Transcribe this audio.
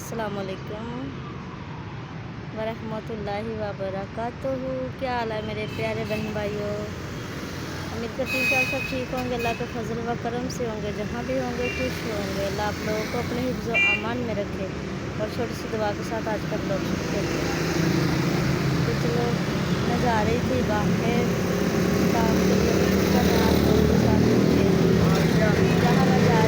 अस्सलाम वालेकुम वरहमतुल्लाहि वबरकातुहू। क्या हाल है मेरे प्यारे बहन भाइयों। उम्मीद करती हूँ कि आप सब ठीक होंगे, अल्लाह के फजल व करम से होंगे, जहाँ भी होंगे खुश होंगे। अल्लाह आप लोगों को अपने हिफ्ज़ व अमान में रखे। और छोटी सी दुआ के साथ आज का ब्लॉग शुरू करते हैं। तो चलो, मैं जा रही थी बाहर काम के लिए, जहाँ मैं जा